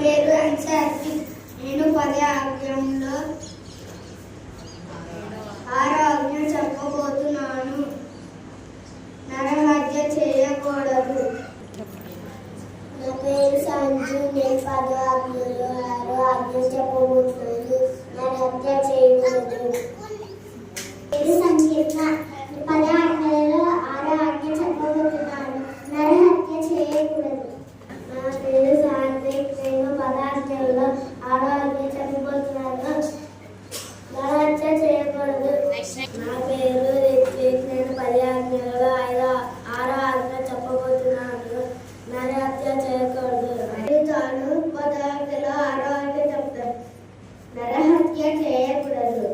పేరు అన్సారి. నేను 10వ ఆజ్ఞలో 6వ ఆజ్ఞ చెప్పబోతున్నాను. నరహత్య చేయకూడదు. నా పేరు సంజు. నేను 10వ ఆజ్ఞలో 6వ ఆజ్ఞ చెప్పబోతున్నాను. నరహత్య చేయకూడదు. పేరు సంగీత. 10వ ఆజ్ఞలో 6వ ఆజ్ఞ చెప్పబోతున్నాను. నరహత్య చేయకూడదు. నా పేరు సాత్విక్. నేను 10వ ఆజ్ఞలో 6వ ఆజ్ఞ చెప్పబోతున్నాను. నరహత్య చేయకూడదు. నా పేరు రిత్విక్. నేను 10వ ఆజ్ఞలో 6వ ఆజ్ఞ చెప్పబోతున్నాను. నరహత్య చేయకూడదు. తాను 10వ ఆజ్ఞలో 6వ ఆజ్ఞ చెప్తాను. నరహత్య చేయకూడదు.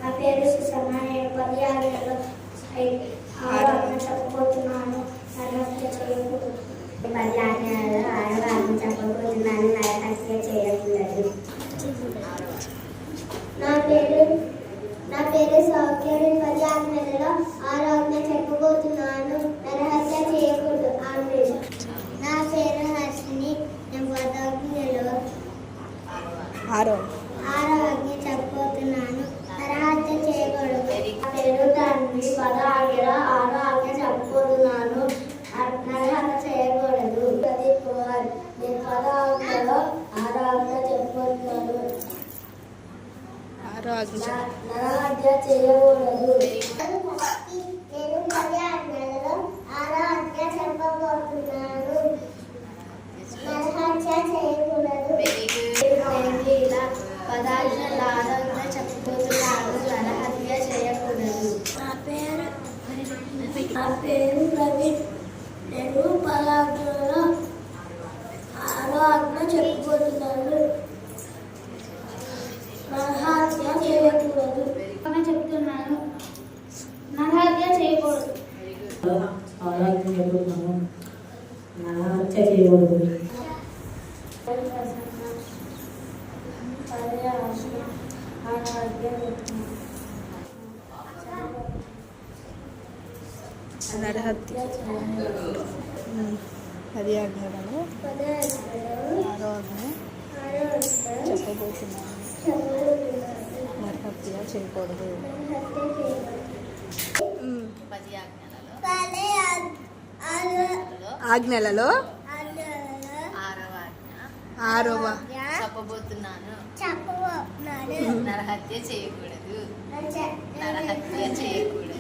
నా పేరు సుషమ. నేను 10వ ఆజ్ఞలో 6వ ఆజ్ఞ చెప్పబోతున్నాను. నరహత్య చేయకూడదు. 10వ ఆజ్ఞలో 6వ ఆజ్ఞ చెప్పబోతున్నాను. నరహత్య చేయకూడదు. నా పేరు సౌఖ్య. నేను 10వ ఆజ్ఞలో 6వ ఆజ్ఞ చెప్పబోతున్నాను. నరహత్య చేయకూడదు. నా పేరు హర్షిని. నేను 10వ ఆజ్ఞలో 6వ ఆజ్ఞ చెప్పబోతున్నాను. నరహత్య చేయకూడదు. నా పేరు తండ్రి. 10వ ఆజ్ఞలో 6వ ఆజ్ఞ చెప్పబోతున్నాను. నరహత్య చేయకూడదు. ప్రదీప్ కుమార్. నేను 10వ ఆజ్ఞలో 6వ ఆజ్ఞ చెప్పబోతున్నాను. నరహత్య చేయకూడదు. నేను 10వ ఆజ్ఞలో 6వ ఆజ్ఞ చెప్పబోతున్నాను. నరహత్య చేయకూడదు. ఇలా 10వ ఆజ్ఞలో 6వ ఆజ్ఞ చెప్పబోతున్నాను. నరహత్య చేయకూడదు. నా పేరు ప్రవీణ్. నేను 10వ ఆజ్ఞలో 6వ ఆజ్ఞ చెప్పబోతున్నాను. నరహత్య చేయకూడదు. చెప్తున్నాను. నరహత్య చేయకూడదు. నరహత్య చేయకూడదు. నరహత్య 10వ ఆజ్ఞలో 6వ ఆజ్ఞ చెప్పబోతున్నాను. నరహత్య చేయకూడదు. 10 ఆజ్ఞలలో 6వ చెప్పబోతున్నాను. నరహత్య చేయకూడదు. నరహత్య చేయకూడదు.